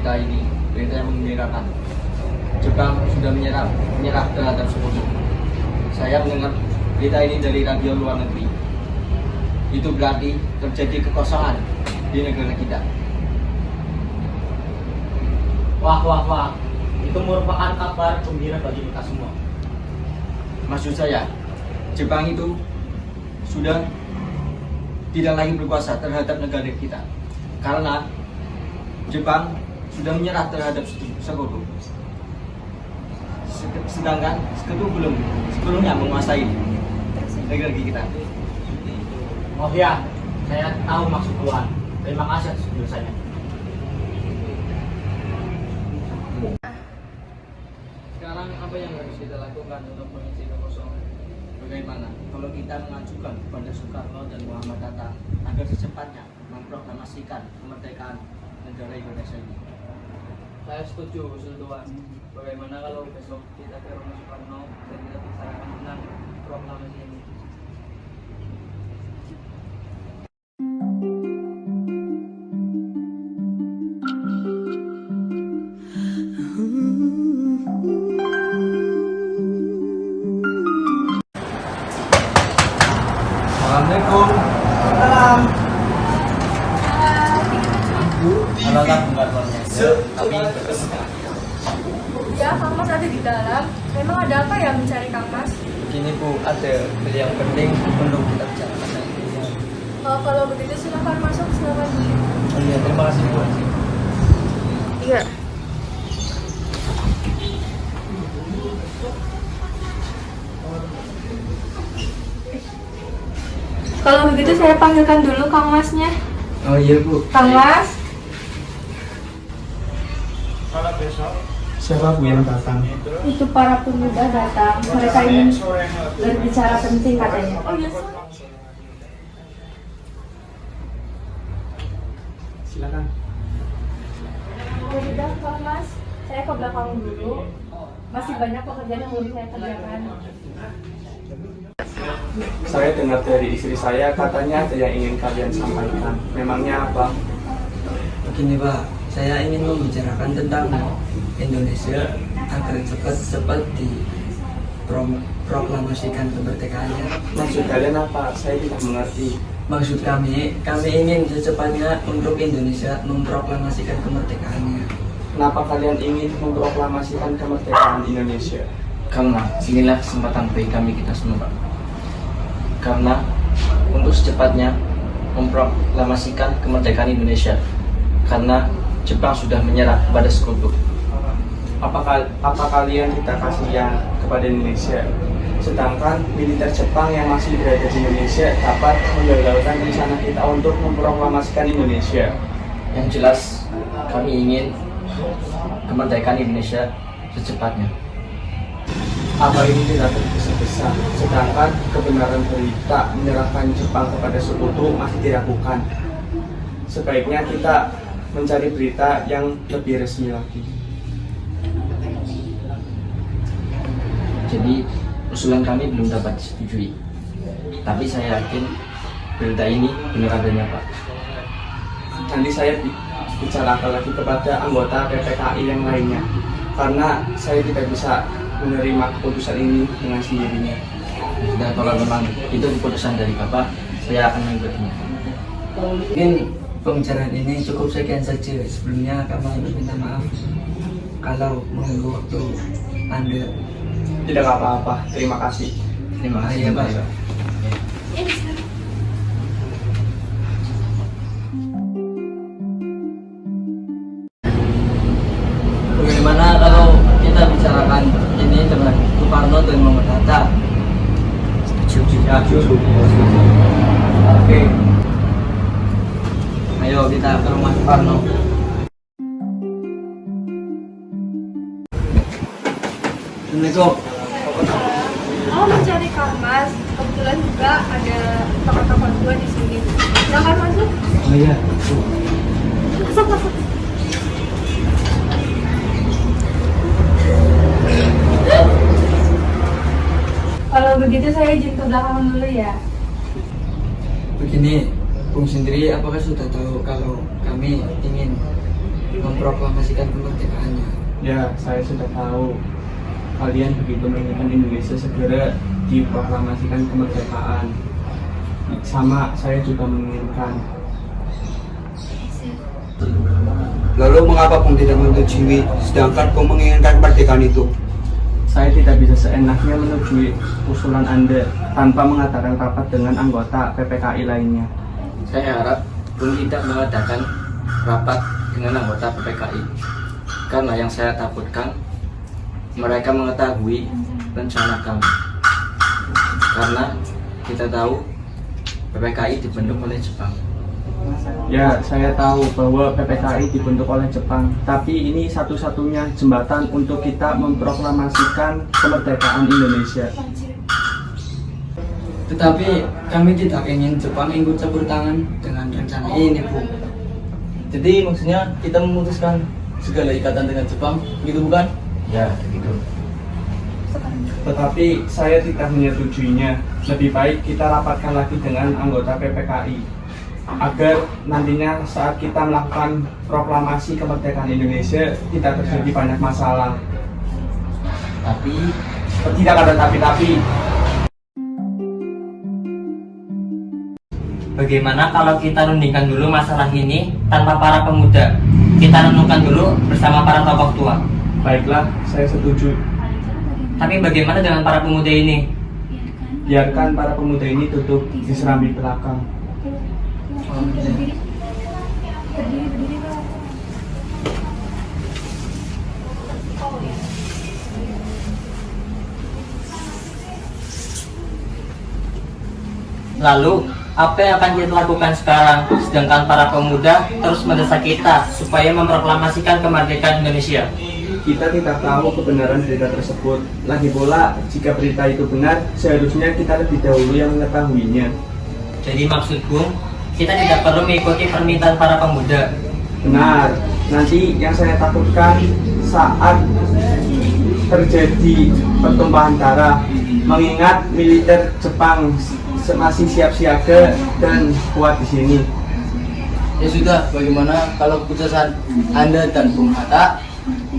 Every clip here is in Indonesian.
berita ini, berita yang mengembirakan. Jepang sudah menyerah terhadap Sekutu. Saya mendengar berita ini dari radio luar negeri. Itu berarti terjadi kekosongan di negara kita. Wah. Itu merupakan kabar gembira bagi kita semua. Maksud saya, Jepang itu sudah tidak lagi berkuasa terhadap negara kita. Karena Jepang sudah menyerah terhadap Sekutu. Sedangkan Sekutu sebelumnya menguasai negara kita. Oh ya, saya tahu maksud Tuhan. Terima kasih atas penjelasannya. Sekarang apa yang harus kita lakukan untuk mengisi kekosongan? Bagaimana kalau kita mengajukan kepada Soekarno dan Muhammad Hatta agar secepatnya memproklamasikan kemerdekaan negara Indonesia ini? Saya setuju usul Tuhan. Bagaimana kalau besok kita ke rumah Soekarno dan kita bicarakan tentang proklamasi ini? Assalamualaikum. Halo Kang, enggak tapi Ya, Kang Mas ada di dalam. Memang ada apa ya mencari Kang Mas? Begini Bu, ada hal yang penting untuk kita bicarakan. Oh, kalau begitu silakan masuk, silakan. Oh iya, terima kasih Bu. Iya. Kalau begitu saya panggilkan dulu Kang Masnya. Oh iya Bu. Kang Mas. Siapa Bu yang datang? Itu para pemuda datang. Mereka ingin berbicara penting katanya. Oh iya. Silakan. Ya sudah Kang Mas, saya ke belakang dulu. Masih banyak pekerjaan yang belum saya kerjakan. Saya dengar dari istri saya katanya ada yang ingin kalian sampaikan. Memangnya apa? Begini Pak, saya ingin membicarakan tentang Indonesia agar cepat-cepat diproklamasikan kemerdekaannya. Maksud kalian apa? Saya tidak mengerti. Maksud kami ingin secepatnya untuk Indonesia memproklamasikan kemerdekaannya. Kenapa kalian ingin memproklamasikan kemerdekaan Indonesia? Karena inilah kesempatan bagi kami kita semua, Pak. Karena untuk secepatnya memproklamasikan kemerdekaan Indonesia. Karena Jepang sudah menyerah kepada Sekutu. Apa kalian tidak kasihan kepada Indonesia? Sedangkan militer Jepang yang masih berada di Indonesia dapat menggagalkan rencana kita untuk memproklamasikan Indonesia. Yang jelas, kami ingin kemerdekaan Indonesia secepatnya. Apa ini tidak tergesa-gesa? Sedangkan kebenaran berita menyerahkan Jepang kepada Sekutu masih diragukan. Sebaiknya kita mencari berita yang lebih resmi lagi. Jadi usulan kami belum dapat disetujui. Tapi saya yakin berita ini benar adanya, Pak. Nanti saya bicarakan lagi kepada anggota PPKI yang lainnya. Karena saya tidak bisa menerima keputusan ini dengan sendirinya. Dan kalau memang itu keputusan dari Bapak, saya akan mengikutinya. Mungkin pembicaraan ini cukup sekian saja. Sebelumnya kami meminta maaf kalau mengganggu waktu Anda. Tidak apa-apa, terima kasih. Terima kasih, Iya, Pak. Pak. Bagaimana kalau kita bicarakan ini dengan Soekarno dan Muhammad Hatta? Setuju. Oke. Ayo kita ke rumah Soekarno. Assalamualaikum. Oh, mencari Kang Mas. Kebetulan juga ada teman-teman gua di sini. Silakan masuk. Oh iya. Masuk. Kalau begitu saya izin ke belakang dulu ya. Begini, Bung Sindri, apakah sudah tahu kalau kami ingin memproklamasikan kemerdekaannya. Ya, saya sudah tahu. Kalian begitu menginginkan Indonesia segera diproklamasikan kemerdekaan. Sama saya juga menginginkan. Lalu mengapa Bung tidak menyetujui, sedangkan Bung menginginkan kemerdekaan itu? Saya tidak bisa seenaknya menyetujui usulan Anda tanpa mengadakan rapat dengan anggota PPKI lainnya. Saya harap Bung tidak mengadakan rapat dengan anggota PPKI, karena yang saya takutkan mereka mengetahui rencana kami. Karena kita tahu PPKI dibentuk oleh Jepang. Ya, saya tahu bahwa PPKI dibentuk oleh Jepang, tapi ini satu-satunya jembatan untuk kita memproklamasikan kemerdekaan Indonesia. Tetapi kami tidak ingin Jepang ikut campur tangan dengan rencana ini, Bu. Jadi maksudnya kita memutuskan segala ikatan dengan Jepang, gitu bukan? Ya, begitu. Tetapi saya tidak menyetujuinya. Lebih baik kita rapatkan lagi dengan anggota PPKI agar nantinya saat kita melakukan proklamasi kemerdekaan Indonesia tidak terjadi banyak masalah. Tapi Tidak ada tapi-tapi. Bagaimana kalau kita rundingkan dulu masalah ini tanpa para pemuda? Kita renungkan dulu bersama para tokoh tua. Baiklah, saya setuju. Tapi bagaimana dengan para pemuda ini? Biarkan para pemuda ini duduk di serambi belakang. Berdiri, berdiri, Pak. Lalu, apa yang akan kita lakukan sekarang? Sedangkan para pemuda terus mendesak kita supaya memproklamasikan kemerdekaan Indonesia. Kita tidak tahu kebenaran berita tersebut. Lagi pula, jika berita itu benar, seharusnya kita lebih dahulu yang mengetahuinya. Jadi maksudku, kita tidak perlu mengikuti permintaan para pemuda. Benar, nanti yang saya takutkan saat terjadi pertumpahan darah, mengingat militer Jepang masih siap siaga dan kuat di sini. Ya sudah, bagaimana kalau keputusan Anda dan Bung Hatta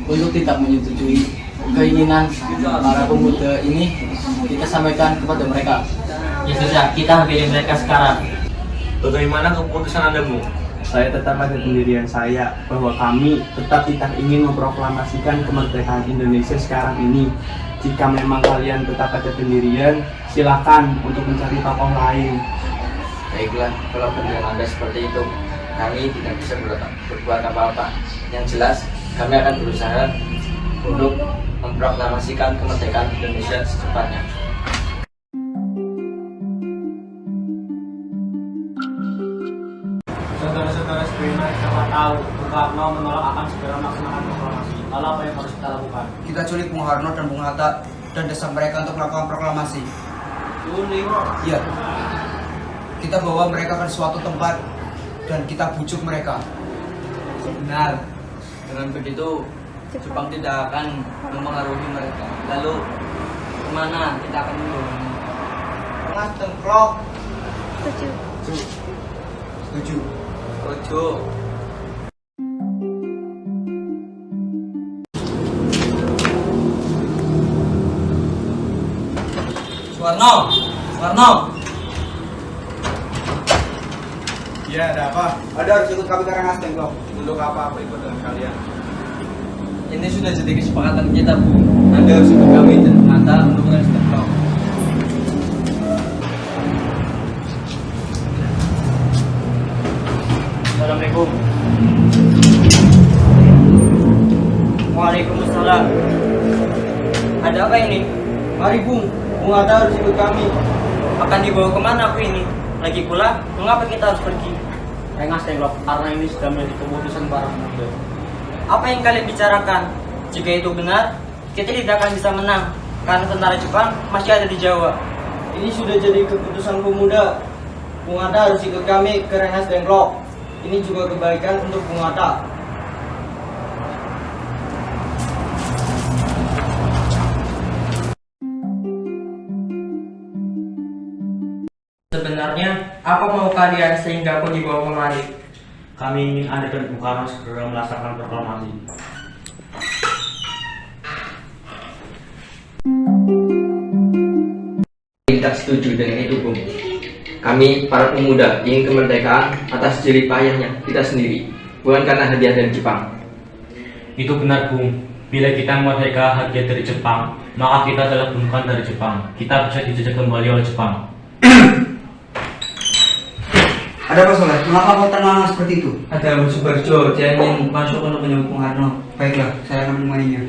untuk tidak menyetujui keinginan para pemuda ini kita sampaikan kepada mereka? Ya sudah, kita hampiri mereka sekarang. Bagaimana keputusan Anda, Bu? Saya tetap pada pendirian saya bahwa kami tetap tidak ingin memproklamasikan kemerdekaan Indonesia sekarang ini. Jika memang kalian tetap pada pendirian, silakan untuk mencari tokoh lain. baiklah, kalau pendirian Anda seperti itu, kami tidak bisa berbuat apa-apa. Yang jelas, kami akan berusaha untuk memproklamasikan kemerdekaan Indonesia secepatnya. Saudara-saudara sekalian, kita tahu Bung Karno menolak akan segera melaksanakan proklamasi. Lalu apa yang harus kita lakukan? Kita culik Bung Karno dan Bung Hatta dan desak mereka untuk melakukan proklamasi. Iya. Kita bawa mereka ke suatu tempat dan kita bujuk mereka. Benar. Dengan begitu, Jepang tidak akan mempengaruhi mereka. Lalu, kemana kita akan membawanya? Mas Tengklok. Setuju. Setuju. Ojo. Suwarno, Suwarno. Ya, ada apa? Ada harus ikut kami ke Rengas Tengklok. Untuk apa ikut dengan kalian? Ini sudah jadi kesepakatan kita, Bu. Anda harus ikut kami dan mata untuk Rengas. Assalamualaikum. Waalaikumsalam. Ada apa ini? Mari Bung, Bung Hatta harus ikut kami. Akan dibawa kemana aku ini? Lagi pula, mengapa kita harus pergi? Rengas Tengklok, karena ini sudah menjadi keputusan para pemuda. Apa yang kalian bicarakan? Jika itu benar, kita tidak akan bisa menang karena tentara Jepang masih ada di Jawa. Ini sudah jadi keputusan pemuda. Bung Hatta harus ikut kami ke Rengas Tengklok. Ini juga kebaikan untuk Bung Hatta. Sebenarnya, apa mau kalian sehingga aku dibawa kemari? Kami ingin Anda dan Bung Karno segera melaksanakan proklamasi. Tidak setuju dengan itu, Bung. Kami, para pemuda, ingin kemerdekaan atas jerih payahnya kita sendiri, bukan karena hadiah dari Jepang. Itu benar, Bung. Bila kita merdeka hadiah dari Jepang, maka kita adalah bukan dari Jepang. Kita bisa dijajah kembali oleh Jepang. Ada apa Soleh? Mengapa kau ternganga seperti itu? Ada Abu Subarjo, dia ingin masuk untuk menyebut Bung Karno. Baiklah, saya akan menemaninya.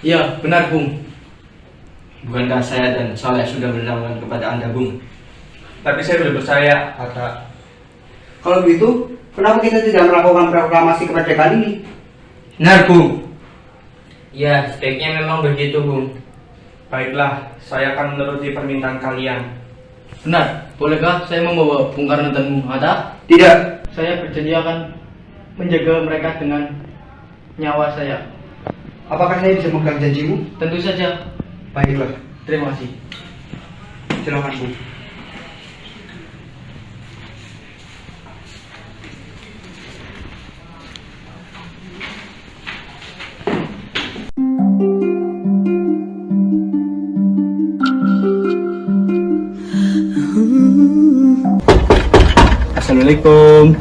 Iya, benar Bung. Bukankah saya dan Soleh sudah berlawan kepada Anda, Bung? Tapi saya belum percaya, Hatta. Kalau begitu, kenapa kita tidak melakukan proklamasi kemerdekaan ini? Benar, Bung. Ya, sebaiknya memang begitu, Bung. Baiklah, saya akan menuruti permintaan kalian. Benar, bolehkah saya membawa Bung Karno dan Bung Hatta? Tidak. Saya berjanji akan menjaga mereka dengan nyawa saya. Apakah saya bisa memegang janjimu? Tentu saja. Baiklah, Terima kasih. silakan Bu. Assalamualaikum.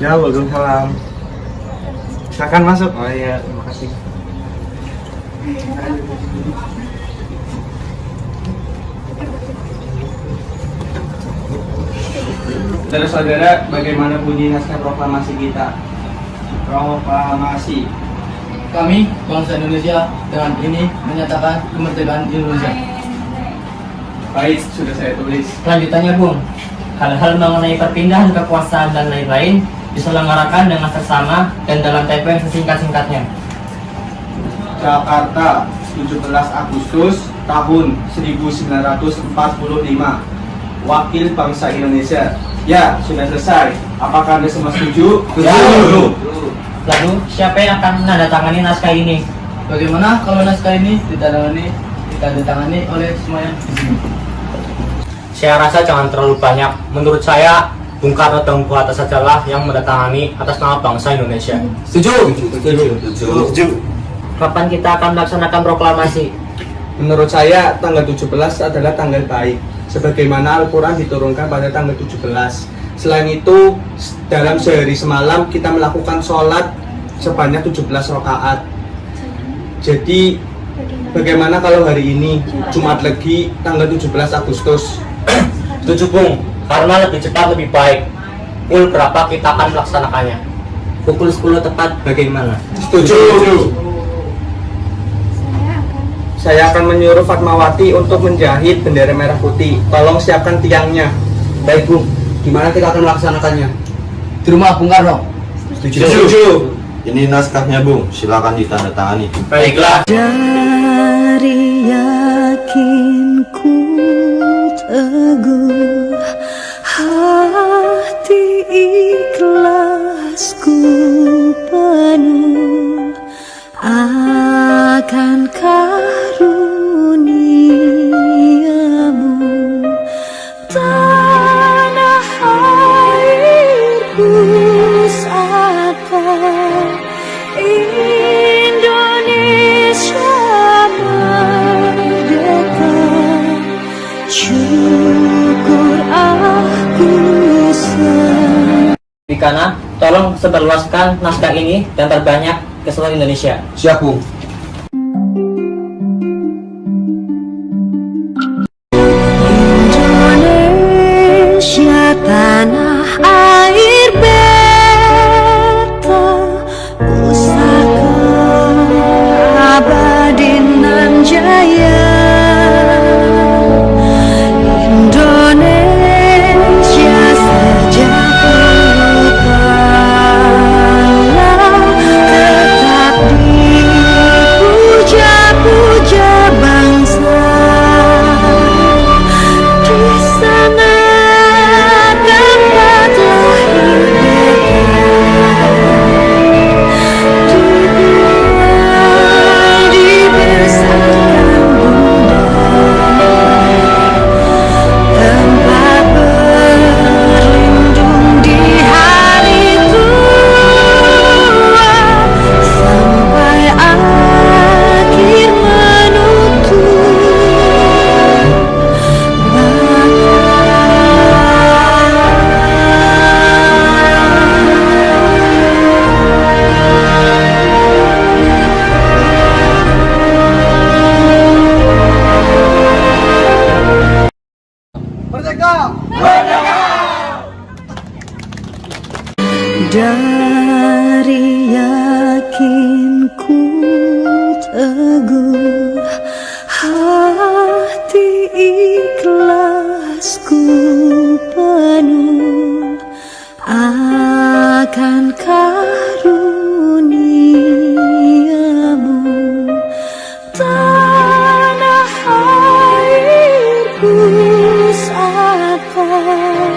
Ya, waalaikumsalam. Silakan masuk. Oh iya, terima kasih. Saudara-saudara, bagaimana bunyi naskah proklamasi kita? Proklamasi. Kami, bangsa Indonesia, dengan ini menyatakan kemerdekaan Indonesia. Baik, sudah saya tulis. Selanjutnya, Bung, hal-hal mengenai perpindahan kekuasaan dan lain-lain diselenggarakan dengan seksama dan dalam tempo yang sesingkat-singkatnya. Jakarta, 17 Agustus tahun 1945. Wakil Bangsa Indonesia. Ya, sudah selesai. Apakah Anda semua setuju? Ya. Lalu, siapa yang akan menandatangani naskah ini? Bagaimana kalau naskah ini ditandatangani oleh semua yang di sini? Saya rasa jangan terlalu banyak. Menurut saya, Bung Karno dan Bung Hatta sajalah yang menandatangani atas nama bangsa Indonesia. Setuju. Kapan kita akan melaksanakan proklamasi? Menurut saya, tanggal 17 adalah tanggal baik. Sebagaimana Al-Quran diturunkan pada tanggal 17. Selain itu, dalam sehari semalam kita melakukan sholat sebanyak 17 rakaat. Jadi, bagaimana kalau hari ini, Jumat Legi, tanggal 17 Agustus? Setuju, Bung, karena lebih cepat lebih baik. Pukul berapa kita akan melaksanakannya? Pukul 10 tepat bagaimana? Setuju. Saya akan menyuruh Fatmawati untuk menjahit bendera merah putih. Tolong siapkan tiangnya. Baik Bu, gimana kita akan melaksanakannya? Di rumah Bung Karno. Setuju. Ini naskahnya, Bung. Silakan ditandatangani. Baiklah. Dari yakinku teguh, hati ikhlasku penuh akan karuniamu, tanah airku sapa Indonesia merdeka. Syukur aku Dikana, tolong sebarluaskan naskah ini dan terbanyak ke seluruh Indonesia. Siap Bu. Indonesia tanah air beta, pusaka abadi nan jaya. Indonesia sejak tetap di ikhlasku penuh akan karuniamu. Tanah airku seakan